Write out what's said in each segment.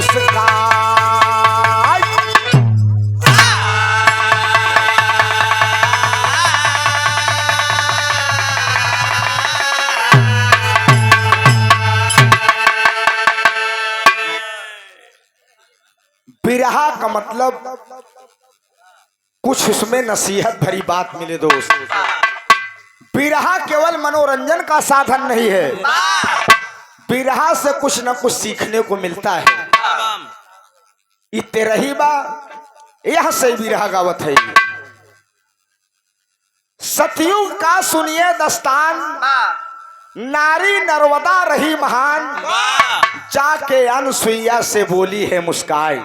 मुस्कान। बिरहा का मतलब कुछ उसमें नसीहत भरी बात मिले दोस्त। बिरहा केवल मनोरंजन का साधन नहीं है, बिरहा से कुछ न कुछ सीखने को मिलता है। इतने रही बा यह से बिरहा गावत है। सतयुग का सुनिए दस्तान, नारी नर्मदा रही महान, जाके अनसुईया से बोली है मुस्काई।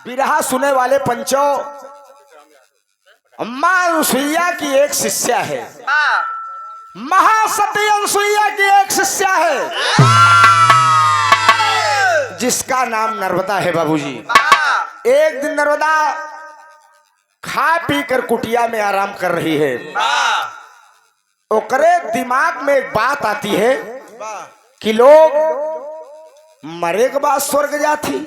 बिरहा सुने वाले पंचों, अम्मा अनसुईया की एक शिष्या है, महासती अनसुईया की एक शिष्या है, जिसका नाम नर्मदा है बाबूजी। एक दिन नर्मदा खा पी कर कुटिया में आराम कर रही है। ओकरे दिमाग में एक बात आती है कि लोग मरे के बाद स्वर्ग जाती,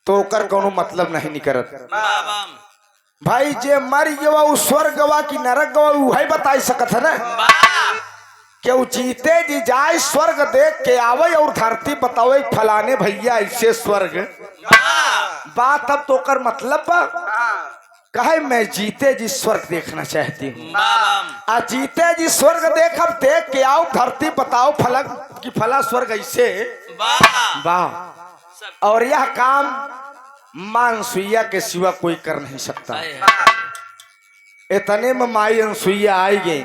तो ओकर कोनो मतलब नहीं निकलत। भाई जे मर गवा उ स्वर्ग गवा कि नरक गवा वही बता सकत है ना। क्यों जीते जी जाए स्वर्ग देख के आवे और धरती बतावे फलाने भैया ऐसे स्वर्ग बात, अब तो कर मतलब बा कहे मैं जीते जी स्वर्ग देखना चाहती हूँ। आ जीते जी स्वर्ग देखब, देख के आओ धरती बताओ फलक कि फला स्वर्ग ऐसे वाह। और यह काम मां अनसुईया के सिवा कोई कर नहीं सकता। इतने में माई अनसुईया आई गई।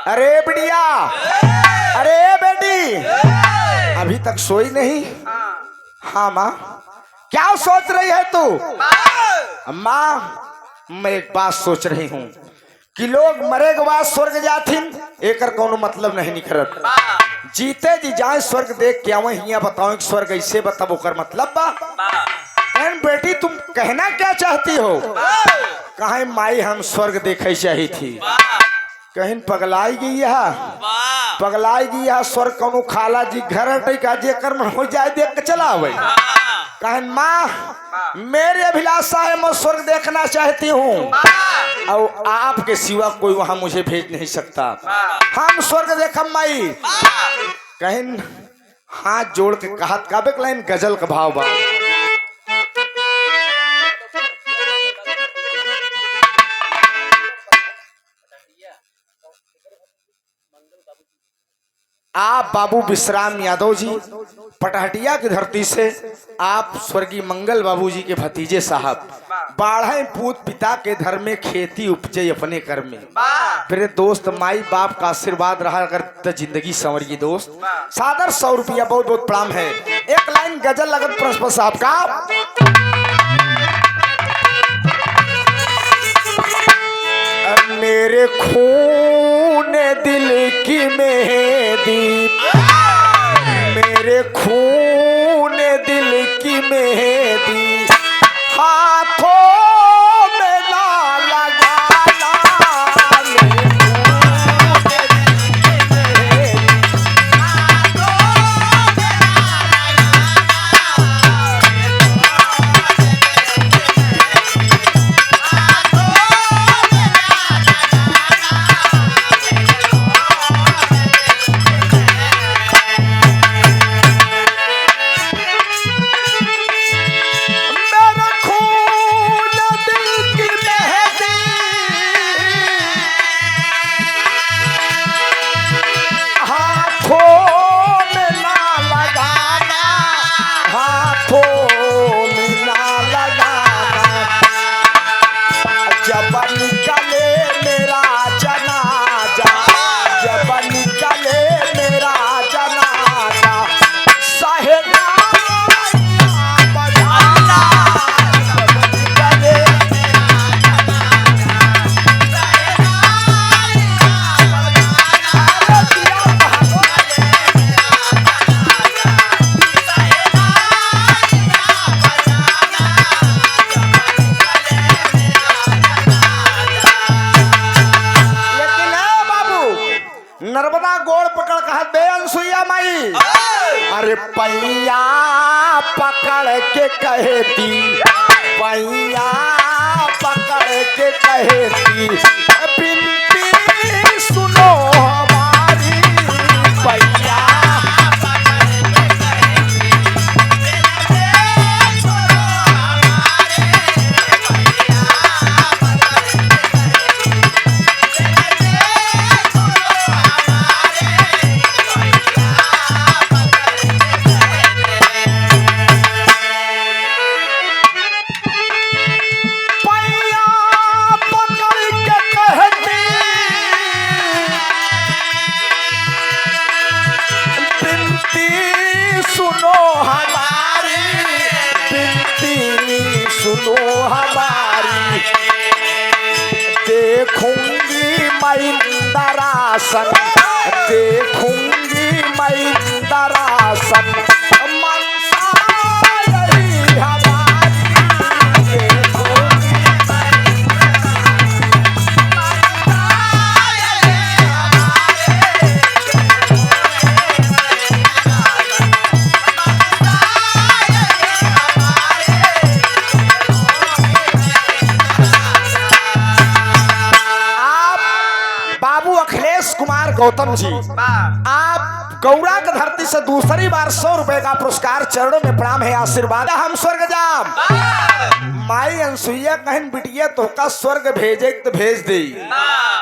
अरे बिटिया, अरे बेटी, अभी तक सोई नहीं? हाँ माँ। क्या सोच रही है तू? माँ मैं एक बात सोच रही हूँ कि लोग मरे के बाद स्वर्ग जाथिन, एकर कोनो मतलब नहीं निकलत। जीते जी जाए स्वर्ग देख के आवे हिया बताओ कि स्वर्ग ऐसे बताओ ओकर मतलब बा। बेटी तुम कहना क्या चाहती हो? कहे माई हम स्वर्ग देखे चाही थी। कहीं पगलाई गई है, पगलाई गई है। स्वर्ग कोनो खाला जी घर टेका जे कर्म हो जाए देख के चला आवे। कहन माँ मेरी अभिलाषा है, मैं स्वर्ग देखना चाहती हूँ और आपके सिवा कोई वहां मुझे भेज नहीं सकता। हम स्वर्ग देखम माई। कहन हाथ जोड़ के कहत काबे लाइन गजल का भाव बा। आप बाबू विश्राम यादव जी पटहटिया की धरती से, आप स्वर्गीय मंगल बाबू जी के भतीजे साहब, बाढ़े पूत पिता के धर्म में खेती उपजे अपने कर में। फिर दोस्त माई बाप का आशीर्वाद रहा अगर तो जिंदगी संवरी दोस्त। सादर 100 रुपया बहुत बहुत प्रणाम है। एक लाइन गजल लगत प्रिंसिपल साहब का। मेरे खून दिल की मेहंदी, मेरे खून दिल की मेहंदी, हाथों में ना लगाना। पकड़ के कहती, पैया पकड़ के कहती, बिनती सुनो हमारी पैया। सुनो हमारी, देखूंगी मैं दरासन, देखूंगी मैं दरासन, मनसा यही हमारी, देखूंगी कुमार गौतम जी, आप गौरा की धरती से दूसरी बार 100 रुपए का पुरस्कार, चरणों में प्रणाम है, आशीर्वाद। हम स्वर्ग जाम, माई अनसुईया कहन बिटिया तो का स्वर्ग भेजे तो भेज दे,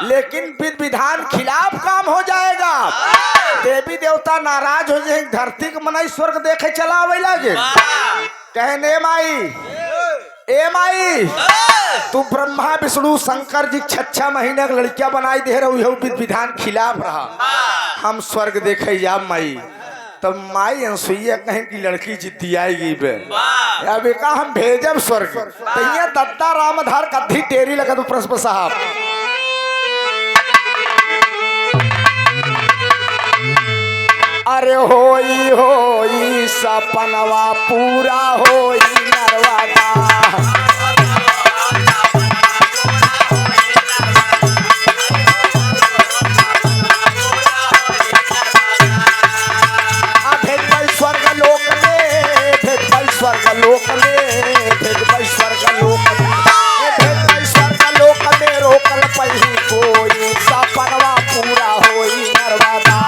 लेकिन विधि विधान खिलाफ काम हो जाएगा, देवी देवता नाराज हो जाए, धरती के मनाई स्वर्ग देखे चला आवे लगे, कहने माई ए माई तू ब्रह्मा विष्णु शंकर जी 6 महीने का लड़किया बनाई दे रहे हो, विधि विधान खिलाफ रहा, हम स्वर्ग देखे जा माई। तब माई अनसुईया कहें कि लड़की जिद्दी आएगी बे, अबे का हम भेजब स्वर्ग, तैया दत्ता रामधार कद्धी टेरी लगा तो प्रश्न साहब। अरे होई होई सपनवा पूरा होई नरवादा, स्वर्ग लोक में स्वर्ग लोक में रोकल पही कोई, सपनवा पूरा होई नरवादा।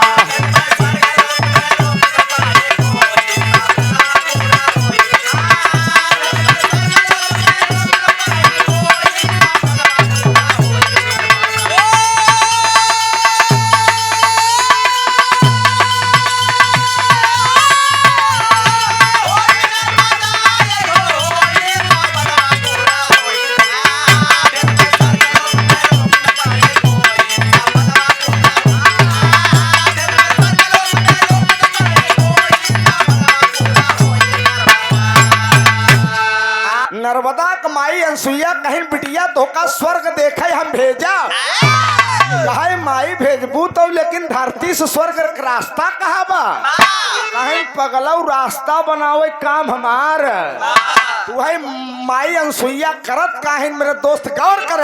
नर्मदा कमाई अनसुईया कहीं बिटिया तो का स्वर्ग देखे हम भेजा, कहे माई भेजबू तो, लेकिन धरती से स्वर्ग रास्ता कहाँ बा, कहीं पगलऊ रास्ता बनावे काम हमार, तू है माई अनसुईया करत काहे मेरे दोस्त गौर कर।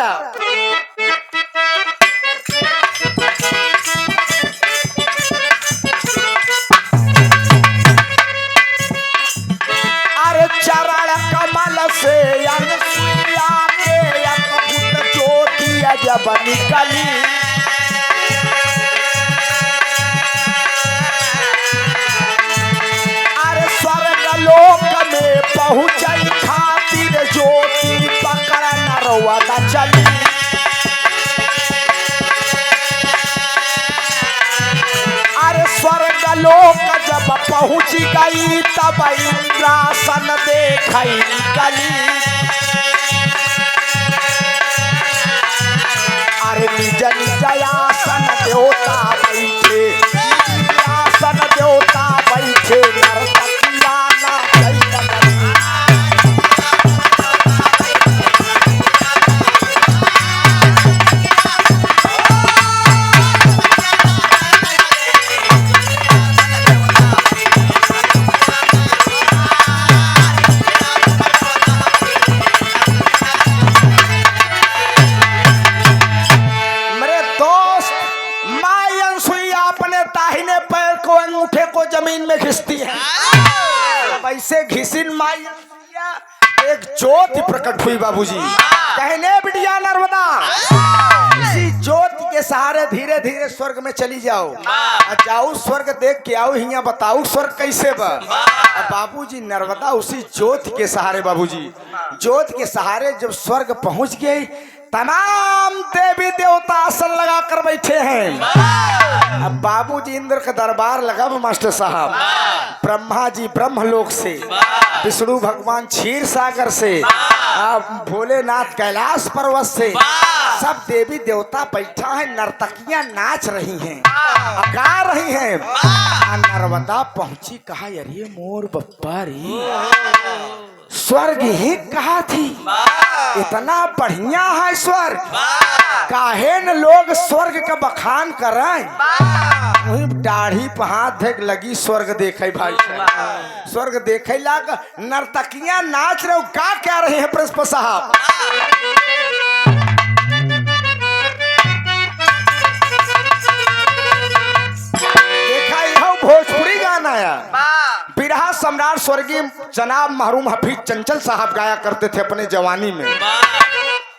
अरे चरण कमल से अनसुईया के अद्भुत ज्योति जब निकली, अरे स्वर्ग लोक में पहुंचई खातिर ज्योति पकड़ नरवदा चली, अरे स्वर्ग लोक जब पहुंच गई तब इंद्रासन देखई निकली, अरे निज निज आसन देवता बैठे, आसन देवता बैठे, नरतकिया नाचै लगली। ऐसे घिसिन माई एक ज्योति प्रकट हुई बाबूजी। कहने बिटिया नर्मदा इसी ज्योति के सहारे धीरे धीरे स्वर्ग में चली जाओ, जाओ स्वर्ग देख के आओ, हिया बताओ स्वर्ग कैसे बा। बाबूजी नर्मदा उसी ज्योति के सहारे, बाबूजी ज्योति के सहारे जब स्वर्ग पहुंच गई, तमाम देवी देवता आसन लगा कर बैठे हैं। अब बाबूजी इंद्र का दरबार लगा मास्टर साहब, ब्रह्मा जी ब्रह्मलोक से, विष्णु भगवान क्षीर सागर से, भोलेनाथ कैलाश पर्वत से, सब देवी देवता बैठा है, नर्तकियां नाच रही हैं, गा रही हैं। नर्मदा पहुंची, कहा अरे मोर बप्पा रे, स्वर्ग ही कहा थी, इतना बढ़िया है स्वर्ग, काहे न लोग स्वर्ग का बखान करें। वही दाढ़ी पे हाथ देख लगी स्वर्ग देखे भाई, स्वर्ग देखे लाग, नर्तकियां नाच रहे हो, का क्या रहे हैं प्रिंसिपल साहब। देखा यह भोजपुरी गाना आया, बिरहा सम्राट स्वर्गीय जनाब मरहूम हफीज चंचल साहब गाया करते थे अपने जवानी में।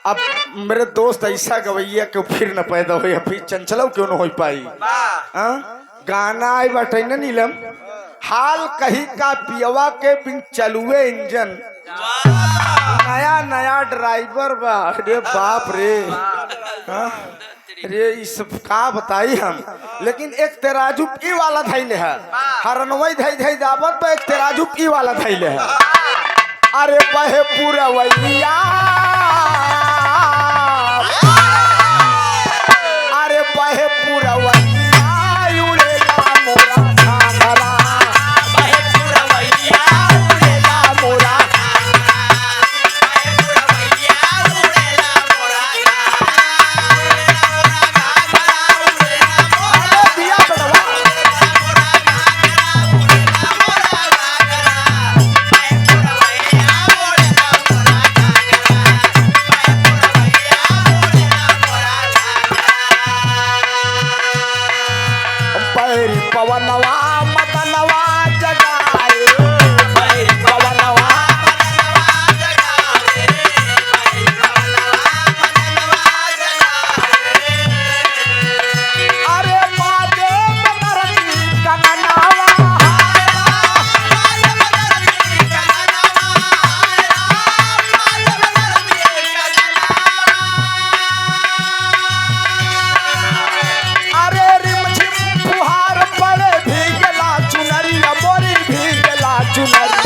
अब मेरे दोस्त ऐसा गवैया क्यों फिर न पैदा हुए, हफीज चंचल क्यों न हो पाई। गाना आई बटे न नीलम, हाल कहीं का पियवा के बिन चलुए इंजन, नया नया ड्राइवर बा, अरे बाप रे। अरे इस का बताई हम, लेकिन एक तेराजू ई वाला धैले है, हरनवई धई धई दावत पे एक तेराजू ई वाला धैले है। अरे बहे पुरवैया, अरे बहे पुरवैया, उड़ेला मोरा घाघरा, बहे पुरवैया, उड़ेला मोरा, पवनवा मतनवा जगाए, पवनवा अरे महादेव धरती कननावा, अरे रिमझिम फुहार पड़े भीगला चुनरिया, मोरी भीगला चुनरिया,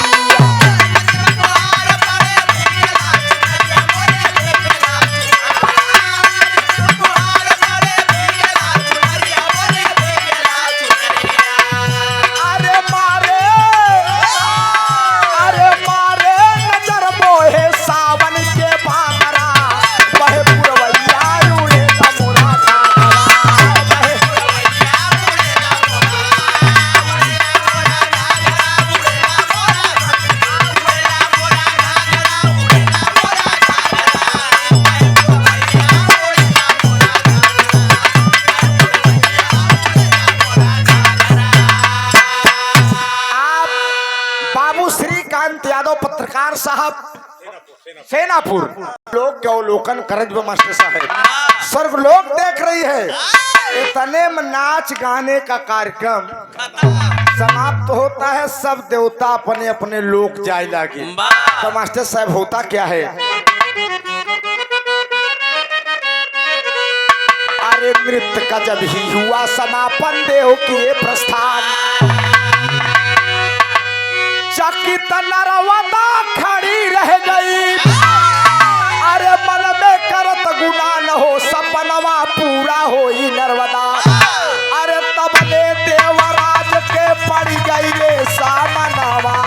अरे मारे, अरे मारे नजर मोहे सावन के भागरा, बहे पुरवैया उड़ेला मोरा घाघरा, बहे आप बाबू श्रीकांत यादव पत्रकार साहब सेनापुर लोग के अवलोकन करत बा मास्टर साहब, स्वर्ग लोग देख रही है। इतने में नाच गाने का कार्यक्रम समाप्त होता है, सब देवता अपने अपने लोक जाए लागे। तो मास्टर साहब होता क्या है, अरे नृत्य का जब ही हुआ समापन, देव किए प्रस्थान, चकित नरवदा खड़ी रह गई, अरे मन में करत गुना न हो, सपनवा पूरा होई नर्मदा, अरे तब ले देवराज के पड़ गई रे सामनवा।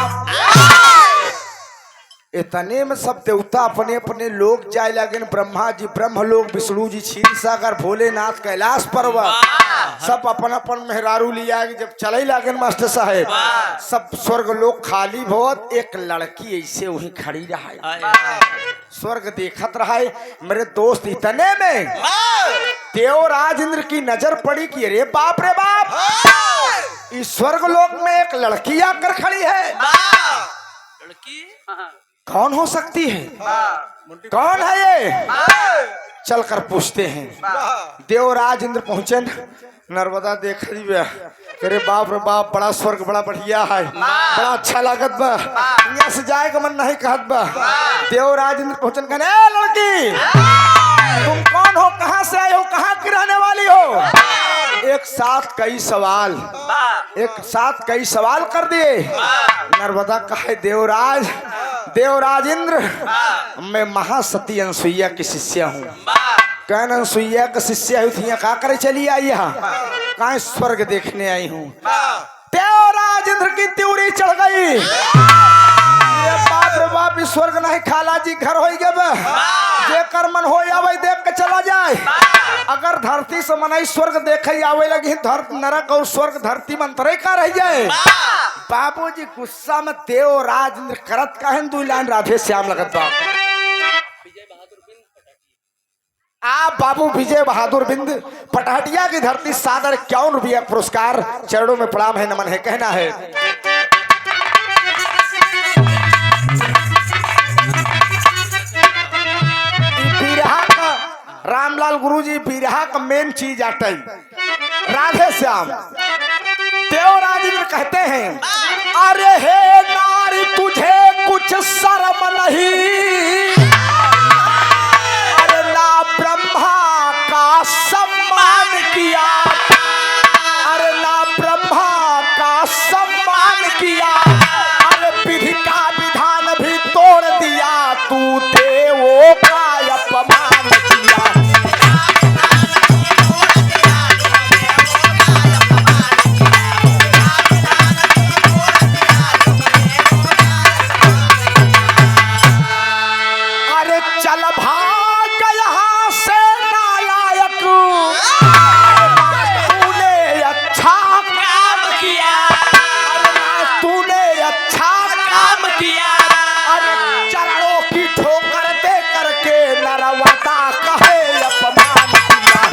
इतने में सब देवता अपने अपने लोग जाए लगे, ब्रह्मा जी ब्रह्मलोक, विष्णु जी क्षीर सागर, भोलेनाथ कैलाश पर्वत, सब अपन अपन मेहरारू लिया। जब चले लगे मास्टर साहेब, सब स्वर्ग लोग खाली बहुत, एक लड़की ऐसे वहीं खड़ी रहा, स्वर्ग देखत रहा है। मेरे दोस्त इतने में देवराज इंद्र की नजर पड़ी कि अरे बाप रे बाप, इस स्वर्ग लोक में एक लड़की आकर खड़ी है। कौन हो सकती है? कौन है ये? चलकर पूछते हैं। देवराज इंद्र पहुंचे, नर्मदा देख रही बा, अरे बाप रे बाप, बड़ा स्वर्ग बड़ा बढ़िया है, बड़ा अच्छा लागत बा, यहाँ से जाए का मन नहीं कहत बा। देवराज इंद्र पहुंचन कहने, ए लड़की, तुम कौन हो, कहाँ से आए हो, कहाँ की रहने वाली हो? एक साथ कई सवाल कर दिए। नर्मदा कहे, देवराज इंद्र, मैं महासती अनसुईया की शिष्या हूँ। कहना अनसुईया का शिष्या हुई थी, का करे चली आई यहाँ, कहाँ स्वर्ग देखने आई हूँ। देवराज इंद्र की त्योरी चढ़ गई। बाप रे बाप, स्वर्ग नहीं, खाला जी घर हो गए, जेकर मन हो आवे देख के चला जाए। अगर धरती से मन स्वर्ग देखे आवे लगी, नरक और स्वर्ग धरती में अंतरे का रह जाए। बाबूजी गुस्सा में देवराज इंद्र करत कहन दू लाइन राधे श्याम लगत बा। आप बाबू विजय बहादुर बिंद पटाटिया की धरती सादर 51 रुपया पुरस्कार, चरणों में प्रणाम है, नमन है, कहना है। रामलाल गुरुजी बिरहा का मेन चीज आटे राधे श्याम। देवराज इंद्र कहते हैं, अरे हे नारी, तुझे कुछ शर्म नहीं, अरे ना ब्रह्मा का सम्मान किया, अरे ना ब्रह्मा का सम्मान किया, अरे विधि का विधान भी तोड़ दिया, तू देवों का अपमान किया। अरे चल भाग यहाँ से नालायक, तूने अच्छा काम किया, तूने अच्छा काम किया। अरे चरणों की ठोकर दे करके नरवदा कहे अपमान किया।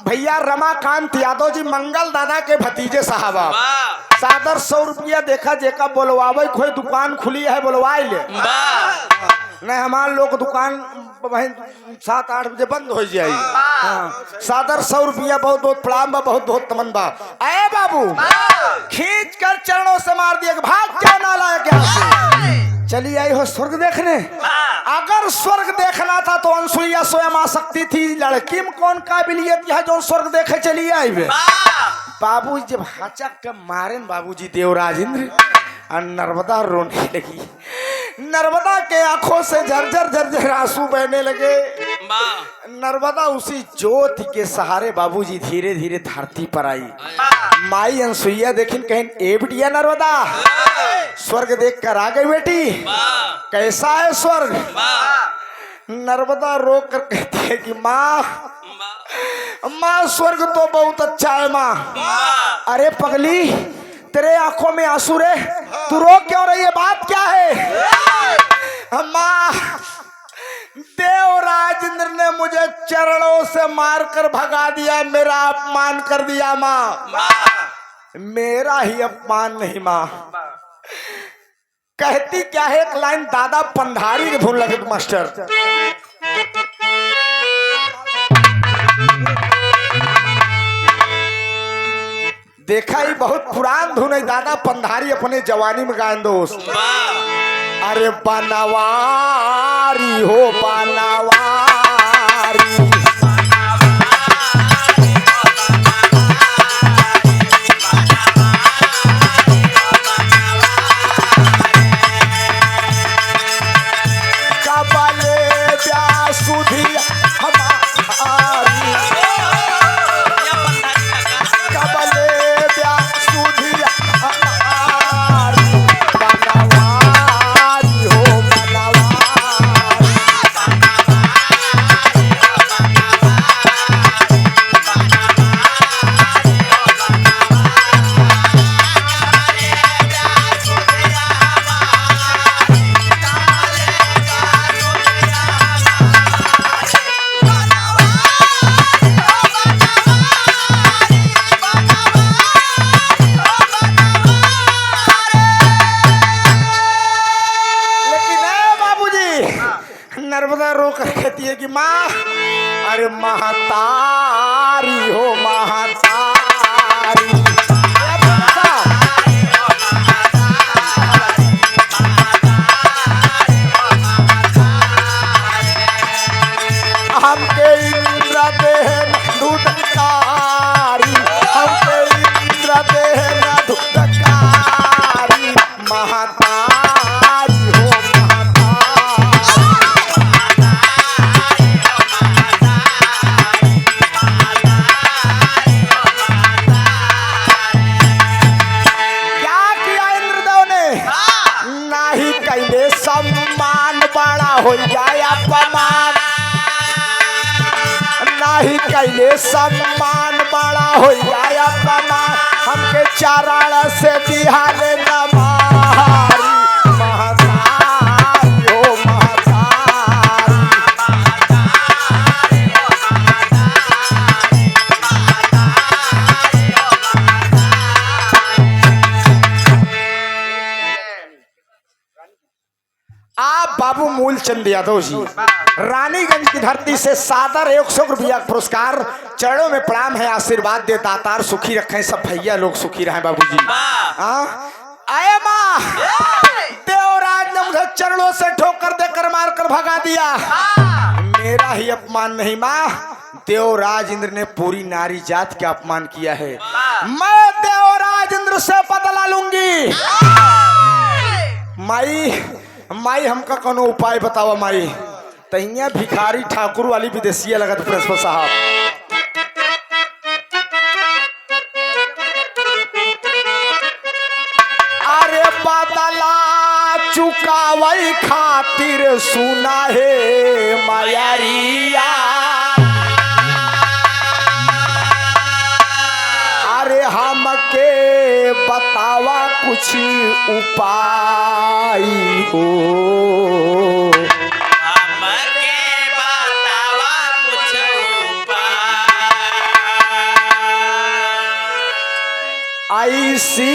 भैया रमाकांत यादव जी मंगल दादा के भतीजे साहबा, सादर 100 रुपया देखा जेका बोलवावे, कोई दुकान खुली है बोलवाई ले, नहीं हमारे लोग दुकान 7-8 बजे बंद हो जाए। हाँ, सादर 100 रुपया बहुत बहुत प्रणाम बा, बहुत बहुत तमन बा। आए बाबू, खींच कर चरणों से मार दिया, भाग क्या नालायक यहाँ से। चली आई हो स्वर्ग देखने। अगर स्वर्ग देखना था तो अनसुईया स्वयं आ सकती थी, लड़की में कौन काबिलियत है जो स्वर्ग देखे चली आई। बाबू जब हचक के मारे बाबूजी देवराज इंद्र, और नर्मदा रोने लगी। नर्मदा के आंखों से झरझर आंसू बहने लगे। नर्मदा उसी ज्योति के सहारे बाबूजी धीरे धीरे धरती पर आई। माई अनसुईया देखिन कहीं, ए बिटिया नर्मदा, स्वर्ग देख कर आ गई बेटी, कैसा है स्वर्ग? नर्मदा रो कर कहती है कि माँ स्वर्ग तो बहुत अच्छा है माँ। अरे पगली, तेरे आंखों में आंसू रे, तू रो क्यों रही है, बात क्या है? माँ, देवराज इंद्र ने मुझे चरणों से मारकर भगा दिया, मेरा अपमान कर दिया माँ। मेरा ही अपमान नहीं माँ। कहती क्या है, एक लाइन दादा पंधारी की धुन लगे मास्टर। देखा ही बहुत पुरान धुन है, दादा पंधारी अपने जवानी में गायन दोस्त। अरे बनवारी हो बनवारी, नर्मदा रो कर कहती है कि माँ, अरे महतारी हो महतारी। हमके इंद्र देह दूधकारी, हमके इंद्र देह दूधकारी, महतारी हो सम्मान बड़ा हो जाए अपमान, नहीं कैले सम्मान बड़ा हो जाए अपमान, हमके चारण से बिहार नमारी, महतारी हो महतारी। आप बाबू मूलचंद यादव जी रानीगंज की धरती से सादर 100 रुपया पुरस्कार, चरणों में प्रणाम है, आशीर्वाद दे दातार सुखी रखें, सब भैया लोग सुखी रहें बाबूजी। आए माँ, देवराज ने मुझे चरणों से ठोकर देकर मारकर भगा दिया, मेरा ही अपमान नहीं माँ, देवराज इंद्र ने पूरी नारी जात का अपमान किया है, मैं देवराज इंद्र से बदला लूंगी। माई हमका कोनो उपाय बतावा माई। तहिया भिखारी ठाकुर वाली विदेशिया लगत प्रिंसिपल साहब। अरे बदला चुकावई खातिर सुना है मायारिया, अरे हमके बतावा कुछ उपाय हो, हमके बतावा कुछ उपाय, ऐसी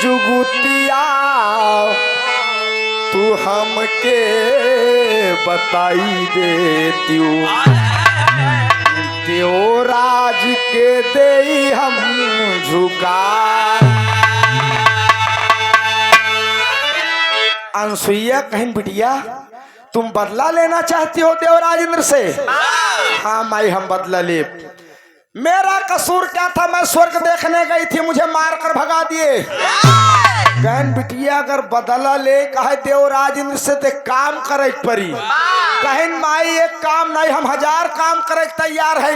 जुगुतिया तू हमके बताई देती, देवराज के दे हम झुका। अनसुईया कहीं बिटिया तुम बदला लेना चाहती हो देवराज इंद्र से? हाँ माई हम बदला ले, मेरा कसूर क्या था, मैं स्वर्ग देखने गई थी, मुझे मारकर भगा दिए। कहन बिटिया अगर बदला ले कहे देवराज इंद्र से ते काम करे परी, कहन माई एक काम नहीं, हम 1000 काम करे तैयार है।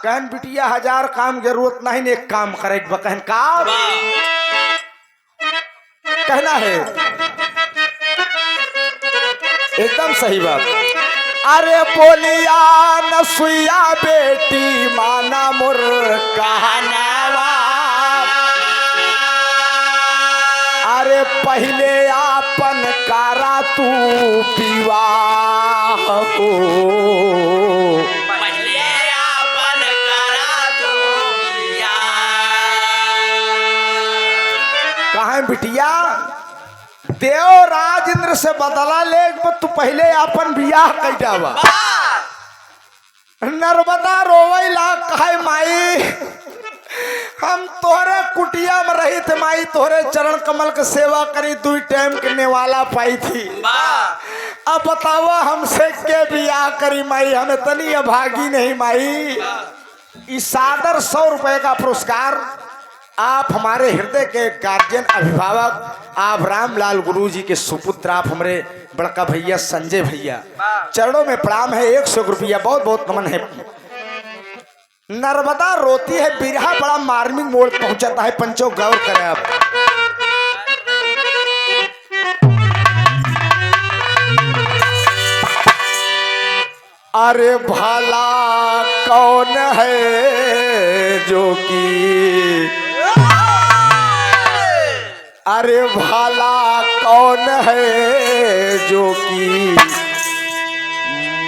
कहन बिटिया 1000 काम जरूरत नहीं, एक काम करे। कहन काम कहना है, एकदम सही बात। अरे बोलिया नसुईया बेटी माना मुर कहनावा, अरे पहले आपन कारा तू विवाह हो, पहले आपन करा तू विवाह। कहाँ बिटिया देवराज इंद्र से बदला ले, तू पहले अपन बियाह कर जावा। नर्मदा रोवैला कहे माई हम तोहरे कुटिया में रही थे माई, तोहरे चरण कमल के सेवा करी, 2 टाइम के नेवाला पाई थी। अब बतावा हमसे के बियाह करी माई, हम इतनी अभागी नहीं माई। इस सादर 100 रुपए का पुरस्कार आप हमारे हृदय के गार्जियन अभिभावक, आप रामलाल गुरुजी के सुपुत्र, आप हमारे बड़का भैया संजय भैया, चरणों में प्रणाम है, 100 रुपया बहुत बहुत नमन है। नर्मदा रोती है, बिरहा बड़ा मार्मिक मोड़ पहुंचाता है, पंचों गौर करें आप। अरे भला कौन है जो कि, अरे भला कौन है जो कि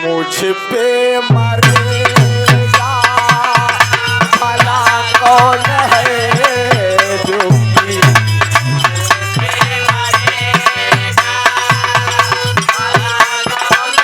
मुझ पे मरेगा, भला कौन है जो कि मुझ पे मरेगा, भला कौन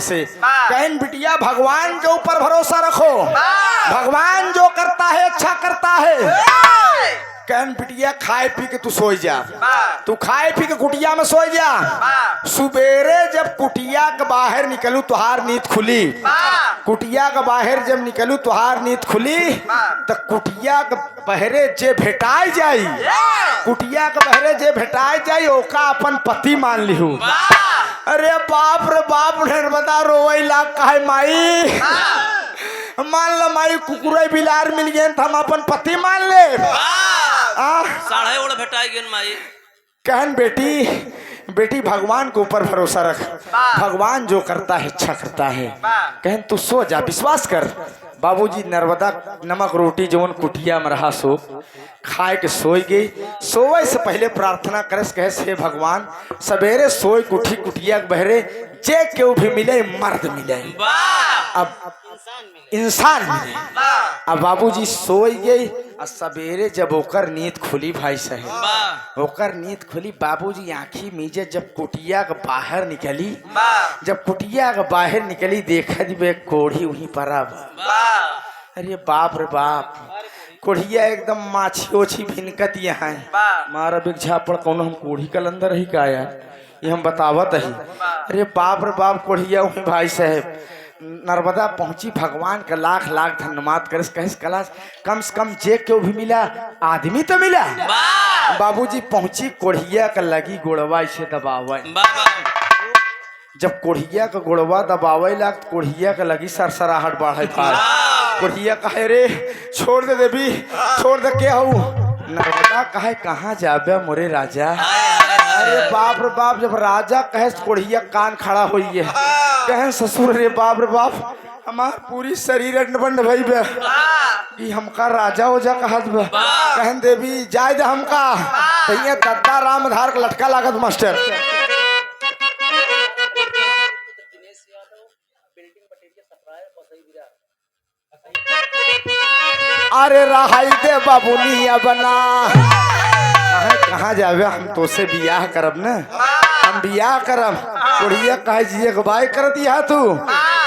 से। कहन बिटिया भगवान के ऊपर भरोसा रखो, भगवान जो करता है अच्छा करता है। कहन बिटिया खाए पी के तू सोई जा, तू खाए पी के कुटिया में सोई जा। सुबेरे जब कुटिया के बाहर निकलू तुहार नींद खुली, कुटिया के बाहर जब निकलू तुहार नींद खुली तो कुटिया के बहरे जे भेटाई जाई, कुटिया के बहरे जे भेटाई जाई ओका अपन पति मान लिहू। अरे बाप रे बाप, नर्मदा रोवई लाग काहे माई, मान लो माई कुकुरे बिलार मिल गए तो हम अपन पति मान ले। साढ़े ओढ़ भेटाई गेन माई। कहन बेटी, बेटी भगवान के ऊपर भरोसा रख, भगवान जो करता है अच्छा करता है। कहन तू सो जा, विश्वास कर। बाबूजी नर्मदा नमक रोटी जवन कुटिया में रहा सो खाए के सोई गई। सोवे से पहले प्रार्थना करस, कहे हे भगवान सवेरे सोई कुठी कुटिया के बहरे जे केहू भी मिले मर्द मिले, अब इंसान मिले। अब बाबूजी सोई गई और सवेरे जब ओकर नींद खुली भाई साहब, ओकर नींद खुली, बाबूजी आंखी मीजे जब कुटिया के बाहर निकली, जब कुटिया के बाहर निकली देखा दी कोढ़ी वहीं पर। अरे बाप रे बाप, कोढ़िया एकदम माछी ओछी भिनकत यहाँ मारा बिग झापड़ कौन हम कोढ़ी कल अंदर ही का यार, ये हम बतावत ही। अरे बाप रे बाप, कोढ़िया वहीं भाई साहब नर्मदा पहुंची, भगवान का लाख लाख धन्यवाद करस, कहिस कलाश कम से कम जे क्यों भी मिला, आदमी तो मिला। बाबूजी पहुंची, कोढ़िया का लगी गोड़वा से दबावे, जब कोढ़िया का गोड़वा दबावे लाग कोढ़िया का लगी सरसराहट बढ़े पार। कोढ़िया कहे रे छोड़ दे देवी, छोड़ दे के हूँ। नर्मदा कहे कहाँ जाबे मोरे राजा। अरे बाप रे बाप, जब राजा कहे कोढ़िया कान खड़ा हुई है, कहे ससुर रे बाप रे बाप, हमार पूरी शरीर अंडबंड भई बे, कि हमका राजा हो जा कहत बे। कहन देवी जाय दे हमका, तैया दद्दा राम धार के लटका लागत मास्टर। अरे रहाई दे बाबुनिया बना, कहाँ जावे, हम तो से बियाह करब न, हम बियाह करब। कोढ़िया कहे जी अगवाई कर दिया तू,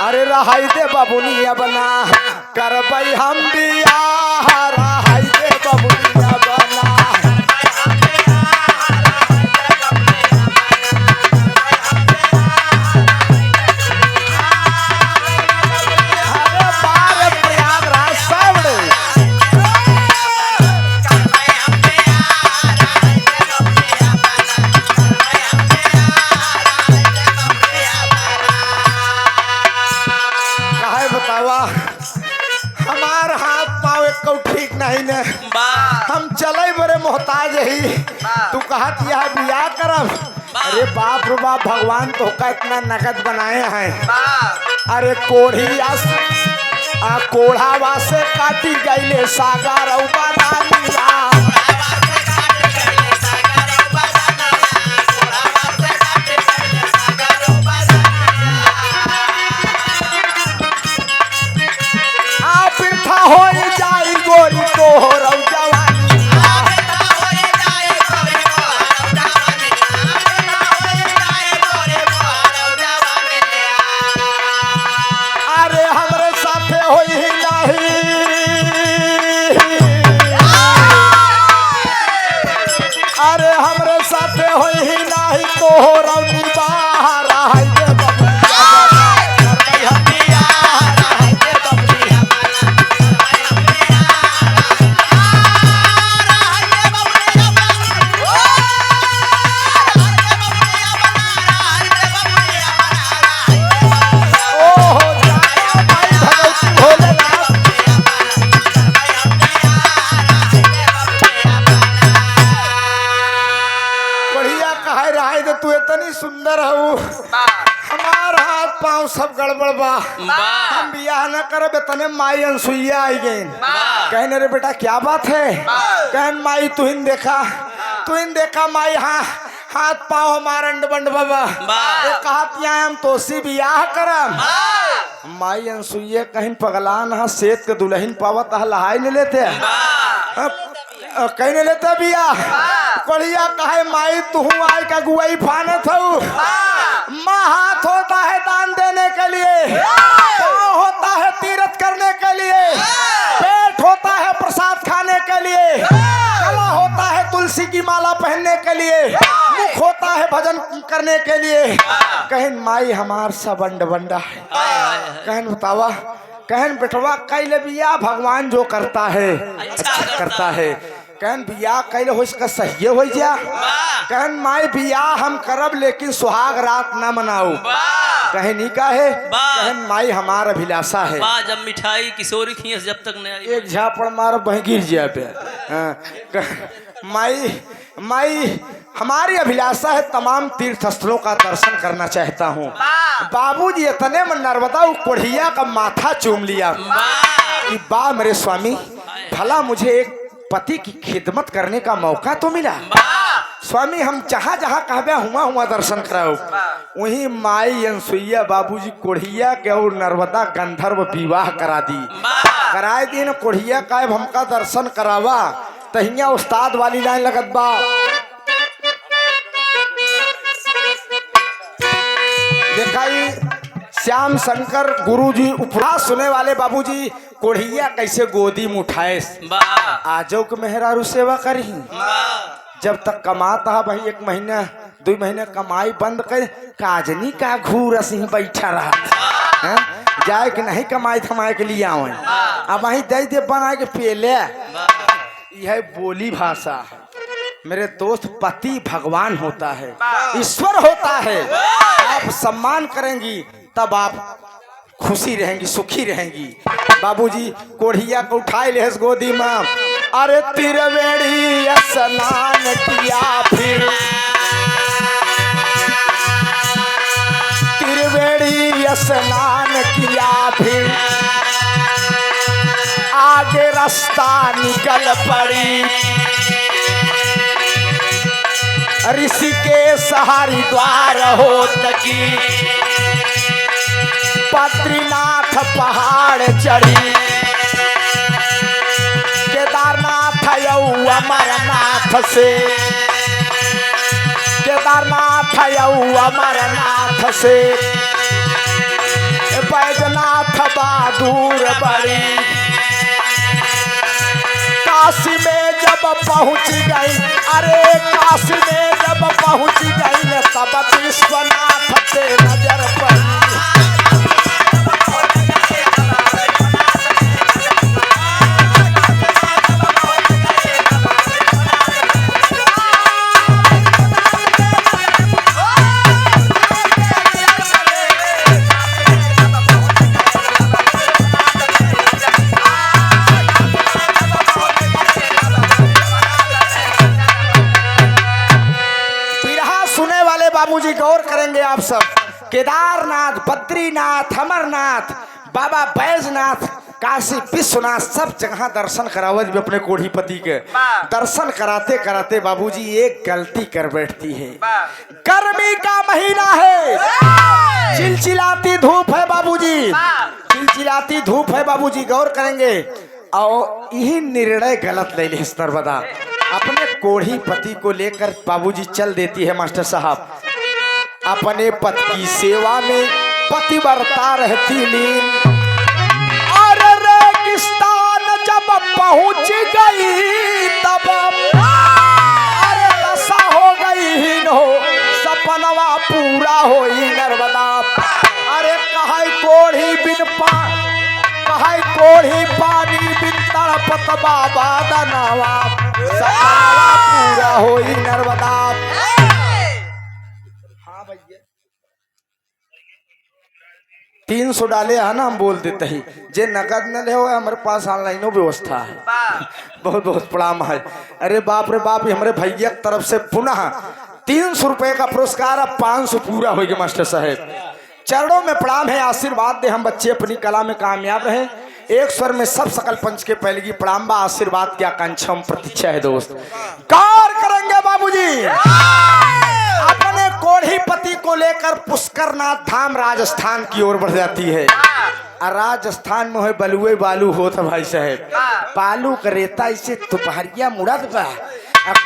अरे रहाई दे बाबुनिया बना, करबई हम बियाह, रहाई दे बाबुनिया बना। हमार हाथ पाँव एक ठीक नहीं ने, हम चले बड़े मोहताज ही, तू कहत यह बियाह करब। अरे बाप रे बाप, भगवान तो का इतना नगद बनाए हैं। अरे कोढ़िया कोढ़ावा से काटी गईले सागर हो जाई गोरी तोहर जवानी। अरे हमरे साथे होई नहीं, अरे हमरे साथे होई नहीं तोहर बाहर आई दे सुंदर हूँ, हमार हाथ पाँव सब गड़बड़ बा, हम बियाह न करब। तने माई अनसुईया आई गई, कहने रे बेटा क्या बात है। कहन माई तुहिन देखा माई, हाँ हाथ पाँव हमारा अंडबंड बाबा, कहत हम तोसी बियाह करब। माई अनसुईया कहीं पगलान हा सेत के दुल्हन पावत लहाई नहीं लेते, कहने लेता बियाह। कोढ़िया कहे माई तू आई का गुआई फानत हूँ, माँ हाथ होता है दान देने के लिए, पाँव होता है तीर्थ करने के लिए, पेट होता है प्रसाद खाने के लिए, गला होता है तुलसी की माला पहनने के लिए, मुख होता है भजन करने के लिए। कहन माई हमार सबंड बंडा है। कहन बतावा, कहन बेटवा कैल बिया भगवान जो करता है अच्छा करता है। कहन बिया कैल हो इसका सही हो जा। कहन माई बिया हम करब लेकिन सुहाग रात ना मनाओ। कहनी का है? कहन माई हमार अभिलाषा है। जब मिठाई किशोरी खींच जब तक नहीं आई एक झापड़ मार बह गिर जा पे। माई माई हमारी अभिलाषा है तमाम तीर्थ स्थलों का दर्शन करना चाहता हूँ। बाबूजी इतने में नर्मदा कोढ़िया का माथा चूम लिया कि बा मेरे स्वामी, भला मुझे एक पति की खिदमत करने का मौका तो मिला। स्वामी हम जहाँ जहाँ कहबे हुआ दर्शन कराओ। वहीं माई अनसुईया बाबूजी कोढ़िया के और नर्मदा गंधर्व विवाह करा दी। कराए दिन कोढ़िया का हमका दर्शन करावा तहिया उस्ताद वाली लाइन लगत बा। दिखाई श्याम शंकर गुरुजी उपहास सुने वाले बाबूजी कोढ़िया कैसे गोदी में उठाए आजो के मेहरारू सेवा करी। जब तक कमाता भाई 1 महीना 2 महीने कमाई बंद कर काजनी का घूर सिंह बैठा रहा जाए कि नहीं कमाई थमाए के लिए आवे। अब वही दे दे बना के पेले। यह बोली भाषा मेरे दोस्त, पति भगवान होता है, ईश्वर होता है। आप सम्मान करेंगी तब आप खुशी रहेंगी, सुखी रहेंगी। बाबूजी कोढ़िया को उठाए ले गोदी में। अरे त्रिवेणी स्नान किया फिर, त्रिवेणी स्नान किया फिर, आगे रास्ता निकल पड़ी। ऋषिकेश हरिद्वार हो तकी, बद्रीनाथ पहाड़ चढ़ी, केदारनाथ यऊ अमरनाथ से, केदारनाथ यऊ अमरनाथ से, बैजनाथ बहादुर बड़ी। काशी में जब पहुंच गई, अरे काशी में जब पहुंच गई न तब विश्वनाथ पे नजर पड़ी। बाबूजी गौर करेंगे आप सब। केदारनाथ, बद्रीनाथ, अमरनाथ, बाबा बैजनाथ, काशी विश्वनाथ सब जगह दर्शन करावत भी अपने कोढ़ीपति के। दर्शन कराते कराते बाबूजी एक गलती कर बैठती है। गर्मी का महीना है, चिलचिलाती धूप है बाबूजी, चिलचिलाती धूप है बाबूजी। गौर करेंगे और यही निर्णय गलत ले ले नर्मदा अपने कोढ़ी पति को लेकर बाबूजी चल देती है। मास्टर साहब अपने पति की सेवा में पतिव्रता रहती लीन, और रेगिस्तान जब पहुंच गई तब अरे दशा हो गई हीन हो, सपनवा पूरा हो ही नर्मदा। अरे कहे कोढ़ी बिन कहे कोढ़ी पानी बिन तड़पत बाबा दनावा, सपनवा पूरा हो ही नर्मदा। हाँ भैया 300 डाले है ना, हम बोल देते ही जे नगद न ले हो हमारे पास ऑनलाइनो व्यवस्था है। बहुत बहुत प्रणाम है। अरे बाप रे बाप, हमारे भैया की तरफ से पुनः 300 रुपए का पुरस्कार, अब 500 पूरा हो गया। मास्टर साहब चरणों में प्रणाम है, आशीर्वाद दे हम बच्चे अपनी कला में कामयाब रहे। एक स्वर में सब सकल पंच के पहले की प्रणाम बा, आशीर्वाद की आकांक्षा हम प्रतीक्षा है। दोस्त गौर करेंगे बाबूजी अपने कोढ़ीपति को लेकर पुष्करनाथ धाम राजस्थान की ओर बढ़ जाती है। राजस्थान में है बलुए बालू होता भाई साहब, बालू का रेता इसे दोपहरिया मुड़त बा,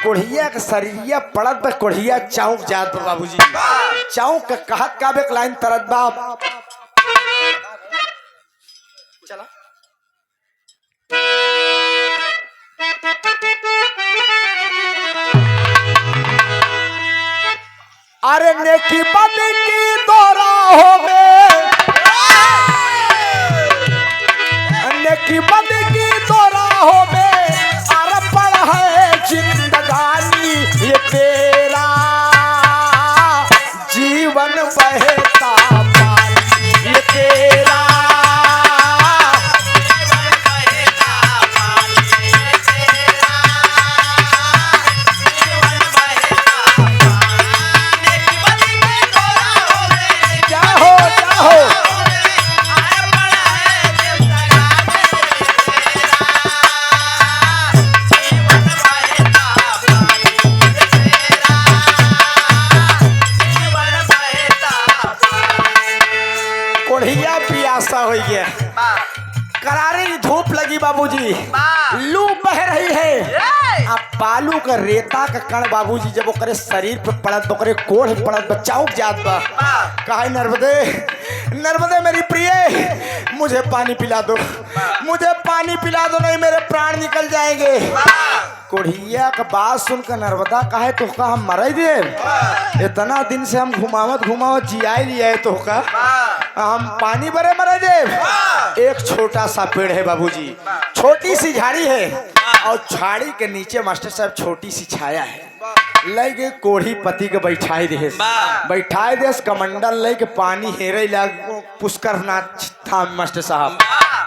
कोढ़िया का शरीरिया पड़त बा, कोढ़िया चौक जात बा बाबूजी। चौक कहत का एक लाइन तरत बाप चला अरे नेकी बद की दोरा हो गए नेकी बद की दोरा हो गए अरे पड़ा है जिंदगानी ये तेरा जीवन बहता पानी ये तेरा कोढ़िया पियासा हो गया करारी धूप लगी बाबूजी लू बह रही है अब बालू का रेता का कण बाबूजी जब ओकरे शरीर पे पड़त ओकरे कोढ़ पड़त बचाऊ जात बा कहा नर्मदे नर्मदे मेरी प्रिय मुझे पानी पिला दो मुझे पानी पिला दो नहीं मेरे प्राण निकल जाएंगे कोढ़िया का बात सुनकर नर्मदा कहा तो का हम मर दे इतना दिन से हम घुमावत घुमावत जिया लिया तो का हम पानी भरे मरे दे एक छोटा सा पेड़ है बाबूजी छोटी सी झाड़ी है और झाड़ी के नीचे मास्टर साहब छोटी सी छाया है लगे कोढ़ी पति के बैठाए दे कमंडल लेके पानी हेरे लग पुष्कर नाथ था मास्टर साहब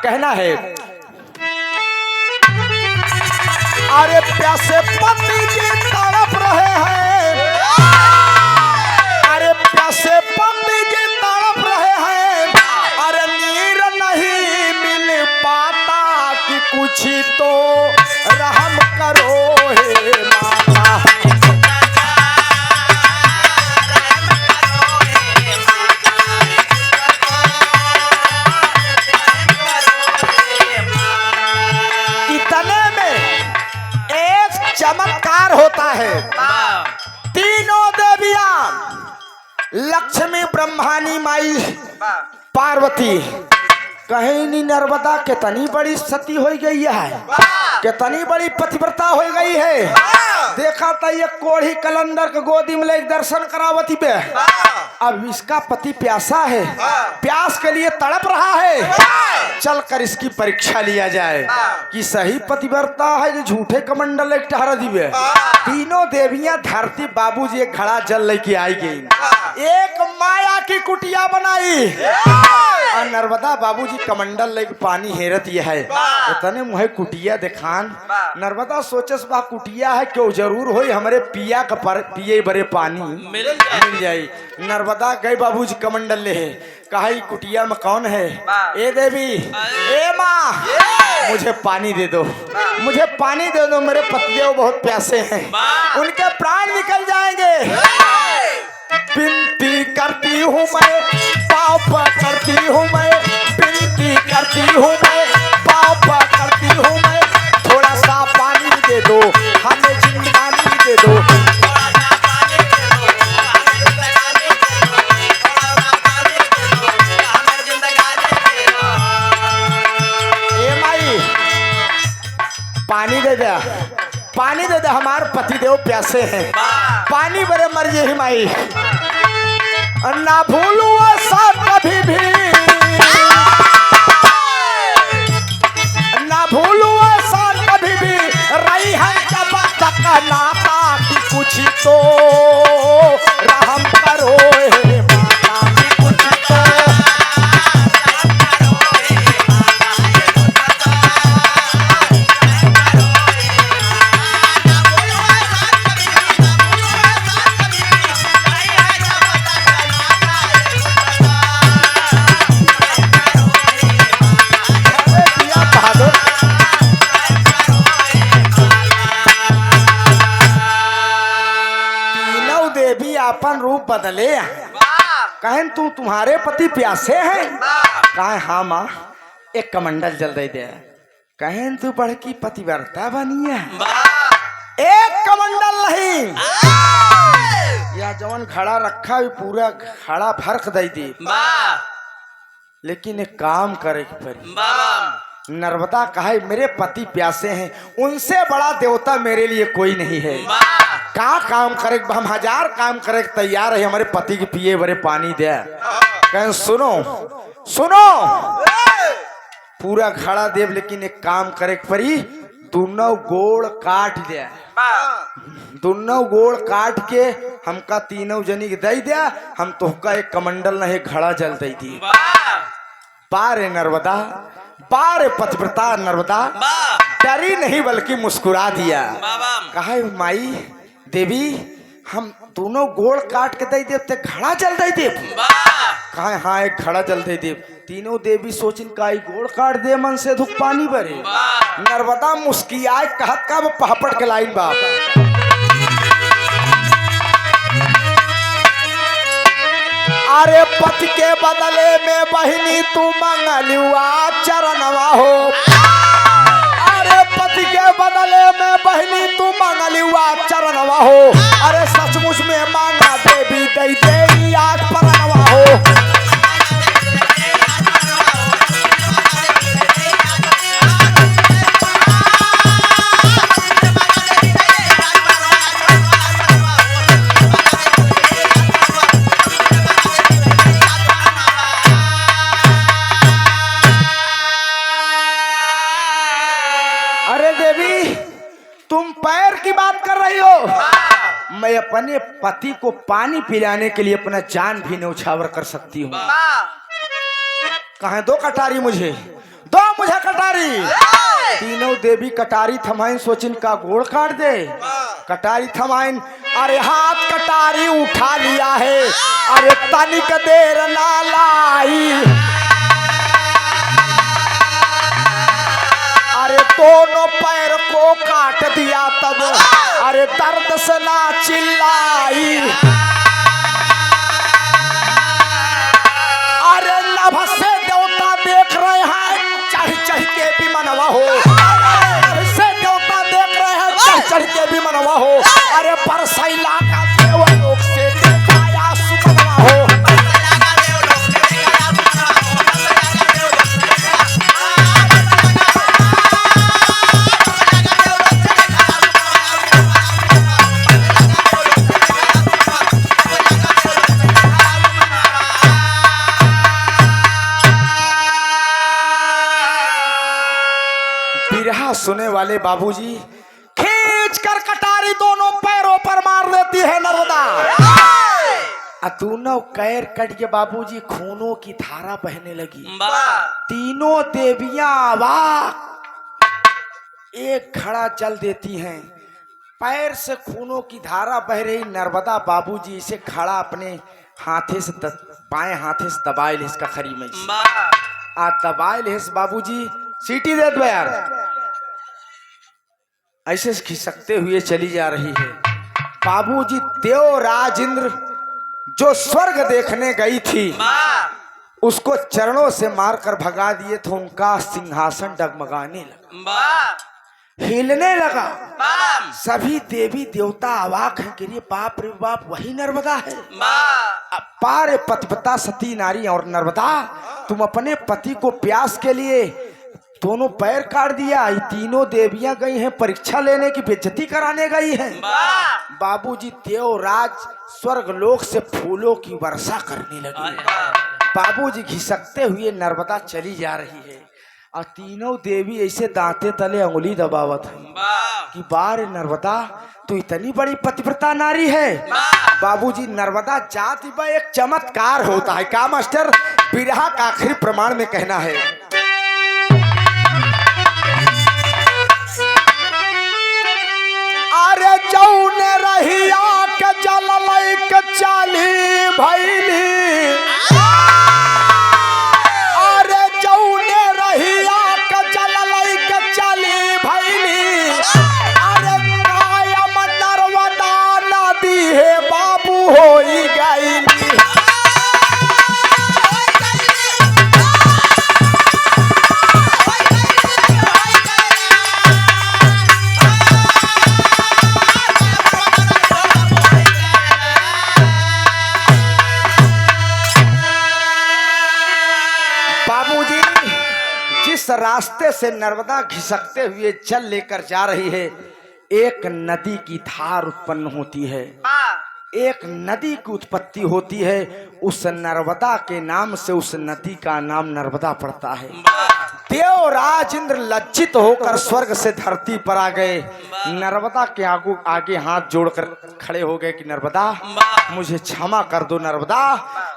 कहना है अरे प्यासे पति जी तड़प रहे हैं अरे प्यासे पति जी तड़प रहे हैं अरे नीर नहीं मिल पाता कि कुछ तो रहम करो हे माता चमत्कार होता है तीनों देवियां लक्ष्मी ब्रह्मानी माई पार्वती कहीं नहीं नर्मदा कितनी बड़ी सती हो गई है कितनी बड़ी पतिव्रता हो गई है देखा था ये कोढ़ी कलंदर के गोदी में ले दर्शन करावती पे अब इसका पति प्यासा है प्यास के लिए तड़प रहा है चलकर इसकी परीक्षा लिया जाए कि सही पतिव्रता है जो झूठे कमंडल एक टहरा दिवे तीनों देवियां धरती बाबूजी एक घड़ा जल लेके आई गई एक माया की कुटिया बनाई और नर्मदा बाबूजी कमंडल लेके पानी हेरत ये है इतने मुहे कुटिया दिखान नर्मदा सोचस बा कुटिया है क्यों जरूर हो हमारे पिया का पिए बरे पानी मिल जाए नर्मदा गए बाबूजी कमंडल ले है कहा कुटिया में कौन है ए देवी ए माँ मुझे पानी दे दो मुझे पानी दे दो मेरे पतिदेव बहुत प्यासे हैं उनके प्राण निकल जाएंगे विनती करती हूँ मैं पाप करती हूँ मैं विनती करती हूँ मैं पाप करती हूँ मैं थोड़ा सा पानी दे दो हमें जिंदगानी दे दो ए माई पानी दे दे हमारे पतिदेव प्यासे हैं पानी बड़े मर जे माई ना भूलू ऐसा कभी भी ना भूलू ऐसा कभी भी रही है जब तक नाता की कुछ तो रहम करो हे माता की कुछ तो अपन रूप बदले कहें तू तुम्हारे पति प्यासे हैं कहे हाँ माँ एक कमंडल जल दे दे कहें तू बड़की पतिव्रता बनी है एक कमंडल नहीं या जवन घड़ा रखा भी पूरा घड़ा भरक दई दे, लेकिन एक काम करे के पड़ी। नर्मदा कहे मेरे पति प्यासे हैं, उनसे बड़ा देवता मेरे लिए कोई नहीं है। का काम करे, हम 1000 काम करे तैयार है, हमारे पति के पिए बड़े पानी दे। कहें सुनो सुनो, पूरा घड़ा देव, लेकिन एक काम करे के पड़ी, दोनों गोड़ काट दे, दोनों गोड़ काट के हमका तीनों जनी के दे दिया, हम तोहका एक कमंडल नहीं घड़ा जल दे दी। बारे नर्मदा, बारे पतिव्रता नर्मदा, डरी नहीं बल्कि मुस्कुरा दिया। कहा माई देवी हम दोनों गोड़ काट के दे दे ते घड़ा जल दे दे। कहा हाँ एक घड़ा जल दे दे। तीनों देवी सोचिन का गोड़ काट दे मन से धुक पानी भरे। नर्मदा मुस्कियाए कहत का पहापड़ के लाइन बाप। अरे पति के बदले में बहिनी तू मंगलुआ चरणवा हो, अरे पति के बदले में बहिनी तू मंगलुआ चरणवा हो, अरे सचमुच में मांगा देवी दई दे आज परनवा हो। तुम पैर की बात कर रही हो, मैं अपने पति को पानी पिलाने के लिए अपना जान भी न्यौछावर कर सकती हूँ। कहाँ दो कटारी मुझे, दो मुझे कटारी। तीनों देवी कटारी थमाइन, सोचिन का गोड़ काट दे। कटारी थमाइन, अरे हाथ कटारी उठा लिया है, अरे तनिक देर ना लाई, अरे दोनों पैर को काट दिया तब, अरे दर्द से ना चिल्लाई, अरे नभ से देवता देख रहे हैं चढ़ चढ़ के भी मनवा हो, नभ से देवता देख रहे हैं चढ़ चढ़ के भी मनवा हो, अरे बरसैला का देवलोक से दिखाया सुमनवा हो। सुने वाले बाबूजी खींच कर कटारी दोनों पैरों पर मार देती है नर्मदा। दोनों पैर कट के बाबूजी खूनों की धारा बहने लगी। तीनों देवियां अवाक, एक घड़ा जल देती हैं, पैर से खूनों की धारा बह रही। नर्मदा बाबूजी इसे घड़ा अपने हाथे से बाएं हाथे से दबाए ले, इसका खरी में दबाए ले बाबूजी। सीटी दे दो यार, ऐसे खिसकते हुए चली जा रही है। बाबूजी देव राजेंद्र जो स्वर्ग देखने गई थी उसको चरणों से मारकर भगा दिए थे। उनका सिंहासन डगमगाने लगा, हिलने लगा। सभी देवी देवता अवाक हैं कि बाप रे बाप वही नर्मदा है। पार पतिव्रता सती नारी और नर्मदा, तुम अपने पति को प्यास के लिए दोनों पैर काट दिया। ये तीनों देवियां गई हैं परीक्षा लेने की, बेइज्जती कराने गई हैं। बाबूजी देवराज स्वर्ग लोक से फूलों की वर्षा करने लगे। बाबूजी घिसकते हुए नर्मदा चली जा रही है और तीनों देवी ऐसे दांते तले अंगुली दबावत है कि बार नर्मदा तू इतनी बड़ी पतिव्रता नारी है। बाबूजी नर्मदा जाति में एक चमत्कार होता है। का मास्टर बिरहा का आखिरी प्रमाण में कहना है, अरे जौने रहिया के जललैक चाली भैली, अरे जौने रहिया के जललैक चाली भैली, अरे कायम नर्मदा नदी है बाबू होई गईली। रास्ते से नर्मदा घिसकते हुए जल लेकर जा रही है। एक नदी की धार उत्पन्न होती है, एक नदी की उत्पत्ति होती है। उस नर्मदा के नाम से उस नदी का नाम नर्मदा पड़ता है। देवराज इंद्र लज्जित होकर स्वर्ग से धरती पर आ गए। नर्मदा के आगे हाथ जोड़कर खड़े हो गए कि नर्मदा, मुझे क्षमा कर दो नर्मदा,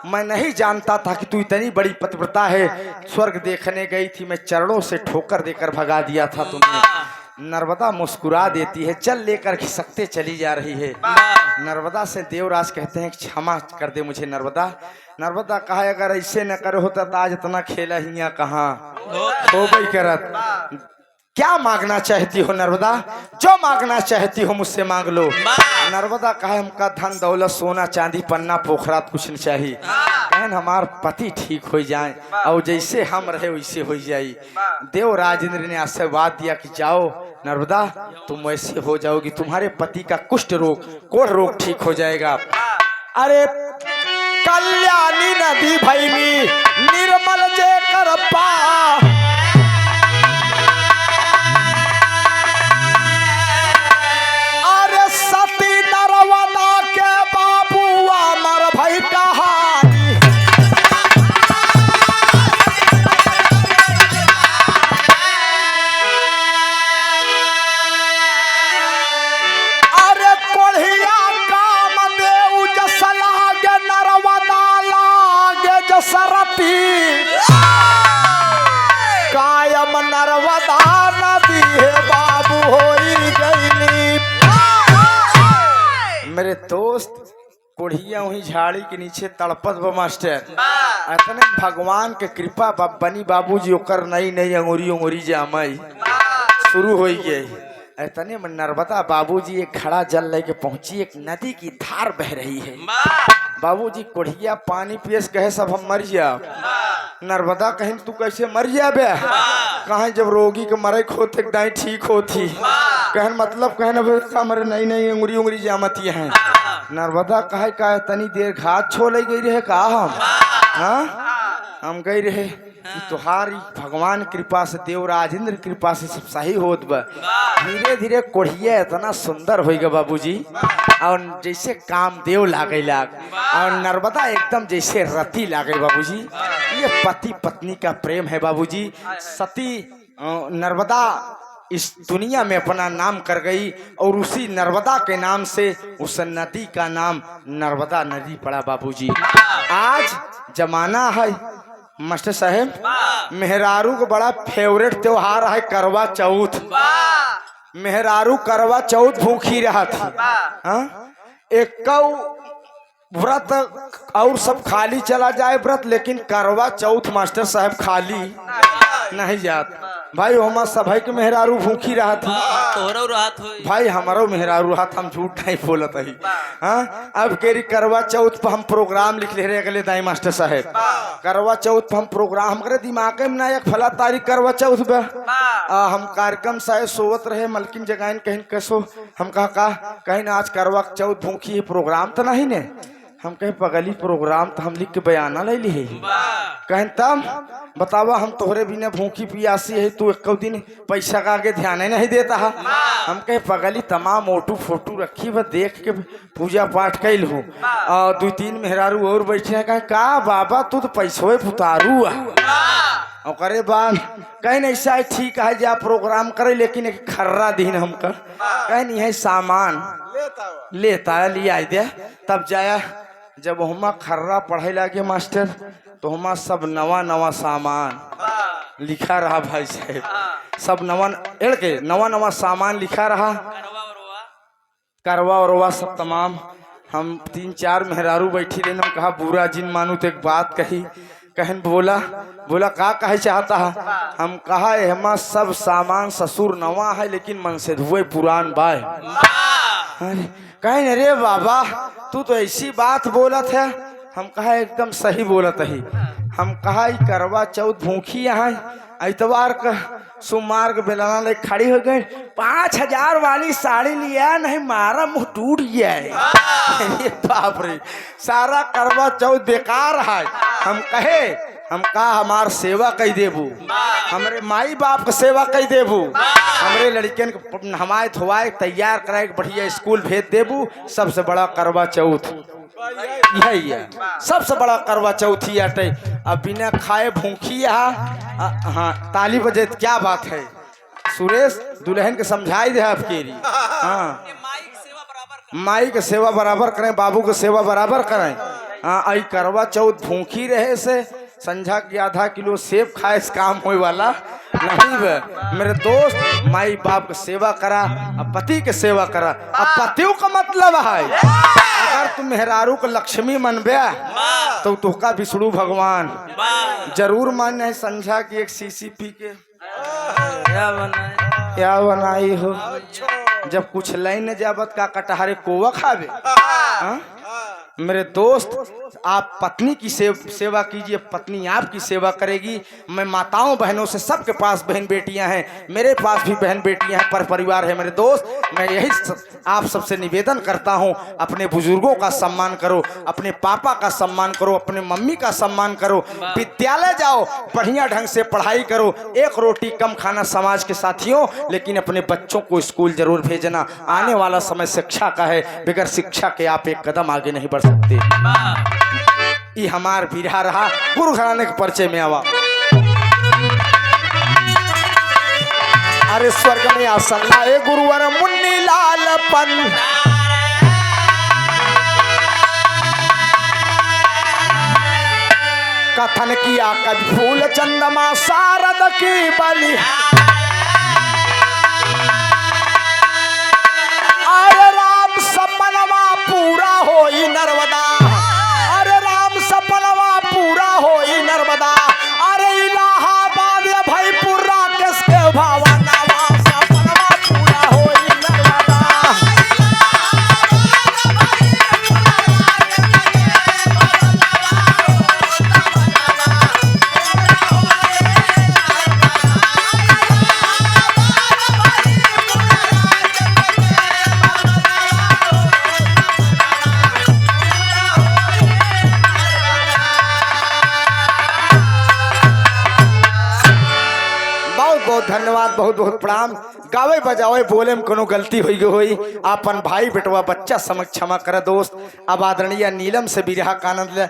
मैं नहीं जानता था कि तू इतनी बड़ी पतिव्रता है। स्वर्ग देखने गई थी, मैं चरणों से ठोकर देकर भगा दिया था तुमने। नर्मदा मुस्कुरा देती है, चल लेकर खिसकते चली जा रही है। नर्मदा से देवराज कहते हैं क्षमा कर दे मुझे नर्मदा। नर्मदा कहा अगर ऐसे न करे होता तो आज इतना खेला हिया कहाँ हो गई करत। क्या मांगना चाहती हो नर्मदा? जो मांगना चाहती हो मुझसे मांग लो। नर्मदा कहा हमका धन दौलत सोना चांदी पन्ना पोखरा कुछ नहीं चाहिए, कहन हमार पति ठीक हो जाए और जैसे हम रहे वैसे हो जाए। देवराज इंद्र ने आशीर्वाद दिया कि जाओ नर्मदा, तुम वैसे हो जाओगी, तुम्हारे पति का कुष्ठ रोग कोढ़ रोग ठीक हो जाएगा। अरे कल्याणी नदी भैली निर्मल जे कर पा, अरे सती नर्मदा के बाबू अमर भई कहानी। अरे कोढ़िया काम देऊ जस लागे नर्मदा लागे जसरती, कायम नर्मदा नदी है बाबू होई गईली। मेरे दोस्त कोढ़िया वही झाड़ी के नीचे तड़पत बा मास्टर। इतने भगवान के कृपा बनी बाबूजी ओकर नई नई अंगूरी जामई शुरू हो गई। इतने में नर्मदा बाबूजी एक खड़ा जल लेके पहुंची, एक नदी की धार बह रही है। बाबूजी कोढ़िया पानी पियस कहे सब हम मर जा। नर्मदा कहीं तू कैसे मर जाबे? कहें जब रोगी के मरे खोते दाई ठीक होती, कहन मतलब कहन मरे नई नई अंगूरी जामती है। नर्मदा कहे का तनी देर घाट छोड़ गई रहे का हम गई रहे कि तुहारी भगवान कृपा से देवराज इंद्र कृपा से सब सही होत बा। धीरे धीरे कोढ़िया इतना सुंदर हो गया बाबूजी, और जैसे कामदेव लागे और नर्मदा एकदम जैसे रति लागे बाबूजी। ये पति पत्नी का प्रेम है बाबूजी। सती नर्मदा इस दुनिया में अपना नाम कर गई और उसी नर्मदा के नाम से उस नदी का नाम नर्मदा नदी पड़ा बाबूजी। आज जमाना है मास्टर साहेब, मेहरारू का बड़ा फेवरेट त्योहार है करवा चौथ। मेहरारू करवा चौथ भूखी रहा था। एक व्रत और सब खाली चला जाए व्रत, लेकिन करवा चौथ मास्टर साहब खाली नहीं जात भाई। हमार सभाई के मेहरारू भूखी रहा थी, भाई हमारो मेहरारू रहा था, हम झूठ नहीं बोलत ही। अब केरी करवा चौथ पर हम प्रोग्राम लिख ले रहे अगले दाई मास्टर साहब। करवा चौथ पर हम प्रोग्राम हमारे दिमाग में ना एक फला तारीख करवा चौथ पे हम कार्यक्रम शायद सोवत रहे मलकिन जगाइन कहीं कैसो। हम कहा कहीं आज करवा चौथ भूखी है, प्रोग्राम तो नहीं ने। हम कहे पगली प्रोग्राम तो हम लिख के बयाना ले ली है। कहें तब बतावा हम तोहरे बिना भूखी पियासी है, तू एक दिन पैसा का आगे ध्यान ही नहीं देता है। हम कहे पगली तमाम मोटू फोटू रखी वह देख के पूजा पाठ कैल हो। और 2-3 मेहरारू और बैठे हैं, कहे का बाबा तू तो पैसों पुतारू और करे बाद कहीं ऐसा है ठीक है जा प्रोग्राम करे, लेकिन एक खर्रा दिन हमका कहीं नहीं है सामान लेता लिया दे। तब जाया जब हमा खर्रा पढ़े लगे मास्टर तो हमा सब नवा नवा सामान लिखा रहा भाई साहब, सब नवा सामान लिखा रहा। करवा वरवा सब तमाम। हम 3-4 मेहरारू बैठी रहे। हम कहा बुरा जिन मानू तो एक बात कही। कहन बोला का कहे चाहता है? हम कहा हमा सब सामान ससुर नवा है, लेकिन मन से धुए पुरान बाय। कहें अरे बाबा तू तो ऐसी बात बोलत है। हम कहा एकदम सही बोलत है। हम कहा करवा चौथ भूखी यहाँ इतवार का सोमवार के बेलाना ले खड़ी हो गई, 5000 वाली साड़ी लिया नहीं मारा मुंह टूट गया है। बाप रे सारा करवा चौथ बेकार है। हम कहे हम का हमार सेवा कई देबू, हमरे माई बाप के सेवा कई देबू, हमरे लड़कियन के नहवाए धोवाए तैयार कराए बढ़िया स्कूल भेज देबू। सबसे बड़ा करवा चौथ यही है, सबसे बड़ा करवा चौथ ही अटे। अब बिना खाए भूखी हाँ ताली बजे क्या बात है। सुरेश दुल्हन के समझाई दे आपके लिए, हाँ माई के सेवा बराबर करें, बाबू के सेवा बराबर करें। हाँ आई करवा चौथ भूखी रहे से संझा की आधा किलो सेब खाए से काम होए वाला नहीं बे। मेरे दोस्त माई बाप के सेवा करा, अब पति के सेवा करा। अब पतियों का मतलब है अगर तुम मेहरारू को लक्ष्मी मनबे तो तुहका विष्णु भगवान जरूर मान्य है। संझा की एक सीसी पी के क्या बनाई हो, जब कुछ लाइन जावत का कटहरे कोवा खावे। हाँ? मेरे दोस्त आप पत्नी की सेवा कीजिए, पत्नी आपकी सेवा करेगी। मैं माताओं बहनों से सबके पास बहन बेटियां हैं, मेरे पास भी बहन बेटियां हैं, पर परिवार है। मेरे दोस्त मैं यही आप सबसे निवेदन करता हूं, अपने बुजुर्गों का सम्मान करो, अपने पापा का सम्मान करो, अपने मम्मी का सम्मान करो। विद्यालय जाओ, बढ़िया ढंग से पढ़ाई करो। एक रोटी कम खाना समाज के साथियों, लेकिन अपने बच्चों को स्कूल जरूर भेजना। आने वाला समय शिक्षा का है, बगैर शिक्षा के आप एक कदम आगे नहीं बढ़ सकते। ये हमार बिरहा रहा गुरु घराने के परिचय में आवा। अरे स्वर्ग में आसन लाए गुरुवर मुन्नी लालपन, कथन किया कवि फूल चंद्रमा शारद की बलि। अरे राम सपनवा पूरा होई नर्मदा, अरे राम सपनवा पूरा होई नर्मदा। अरे इलाहाबाद भयपुर राकेश के भावनावा सपनवा पूरा होई नर्मदा। बहुत धन्यवाद, बहुत बहुत प्रणाम। गावे बजावे बोले में कोनो गलती हुई होई अपन भाई बेटवा बच्चा समझ क्षमा करे दोस्त। अब आदरणीय नीलम से बिरहा का आनंद ले।